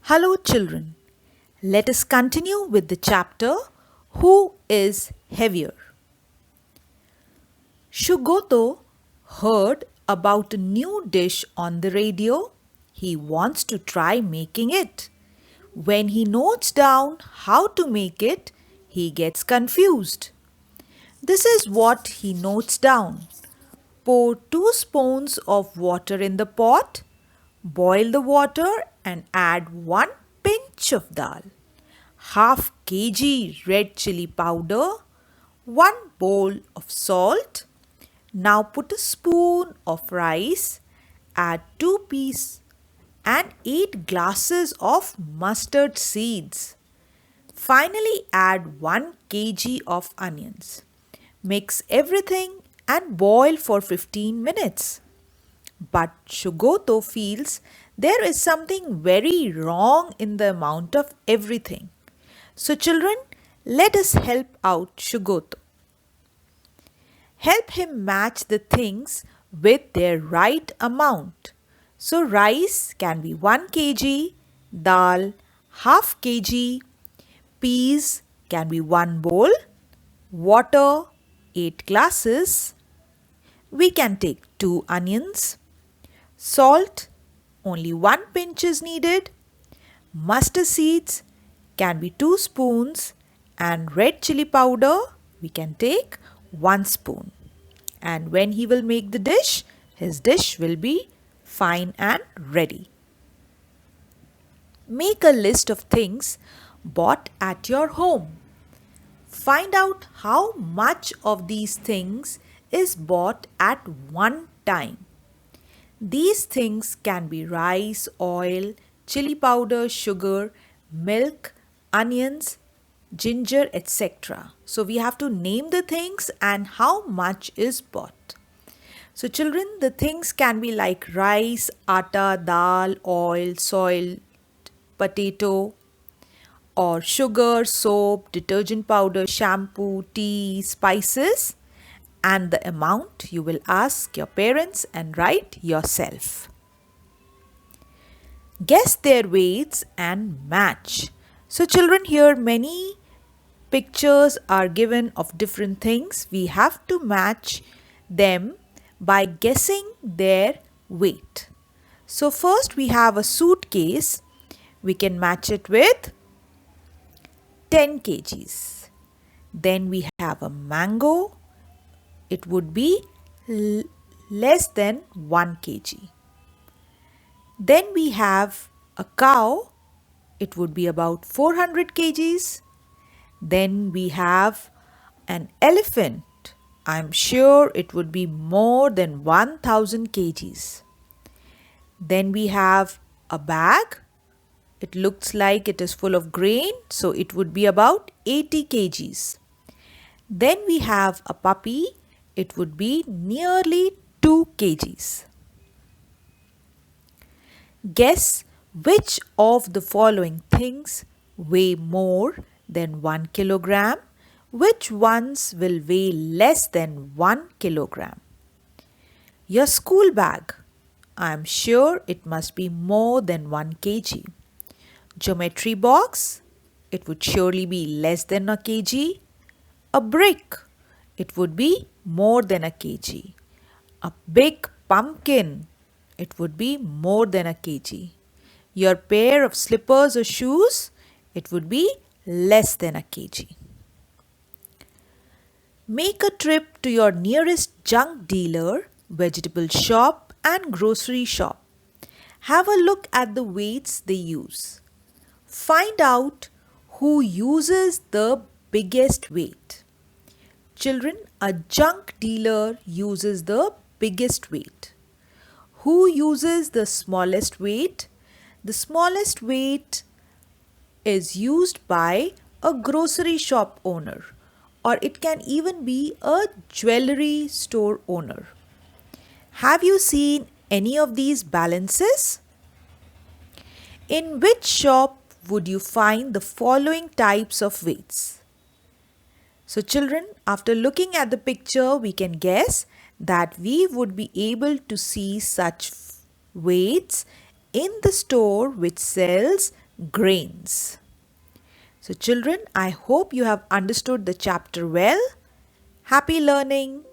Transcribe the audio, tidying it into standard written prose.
Hello, children. Let us continue with the chapter Who is Heavier? Shugoto heard about a new dish on the radio. He wants to try making it. When he notes down how to make it, he gets confused. This is what he notes down. Pour 2 spoons of water in the pot. Boil the water and add 1 pinch of dal, half kg red chili powder, 1 bowl of salt. Now put a spoon of rice, add 2 peas and 8 glasses of mustard seeds. Finally add 1 kg of onions. Mix everything and boil for 15 minutes. But Shugoto feels there is something very wrong in the amount of everything. So, children, let us help out Shugoto. Help him match the things with their right amount. So, rice can be 1 kg, dal half kg, peas can be 1 bowl, water 8 glasses. We can take 2 onions. Salt, only 1 pinch is needed. Mustard seeds can be 2 spoons and red chili powder we can take 1 spoon. And when he will make the dish, his dish will be fine and ready. Make a list of things bought at your home. Find out how much of these things is bought at one time. These things can be rice, oil, chili powder, sugar, milk, onions, ginger, etc. So we have to name the things and how much is bought. So children, the things can be like rice, atta, dal, oil, soil, potato, or sugar, soap, detergent powder, shampoo, tea, spices, and the amount you will ask your parents and write yourself. Guess their weights and match. So, children, here many pictures are given of different things. We have to match them by guessing their weight. So, first we have a suitcase. We can match it with 10 kgs. Then we have a mango. It would be less than 1 kg. Then we have a cow. It would be about 400 kgs. Then we have an elephant. I'm sure it would be more than 1000 kgs. Then we have a bag. It looks like it is full of grain, so it would be about 80 kgs. Then we have a puppy. It would be nearly 2 kgs. Guess which of the following things weigh more than 1 kilogram? Which ones will weigh less than 1 kilogram? Your school bag. I am sure it must be more than 1 kg. Geometry box. It would surely be less than a kg. A brick. It would be more than a kg. A big pumpkin. It would be more than a kg. Your pair of slippers or shoes. It would be less than a kg. Make a trip to your nearest junk dealer, vegetable shop and grocery shop. Have a look at the weights they use. Find out who uses the biggest weight. Children, a junk dealer uses the biggest weight. Who uses the smallest weight? The smallest weight is used by a grocery shop owner, or it can even be a jewelry store owner. Have you seen any of these balances? In which shop would you find the following types of weights? So children, after looking at the picture, we can guess that we would be able to see such weights in the store which sells grains. So, children, I hope you have understood the chapter well. Happy learning!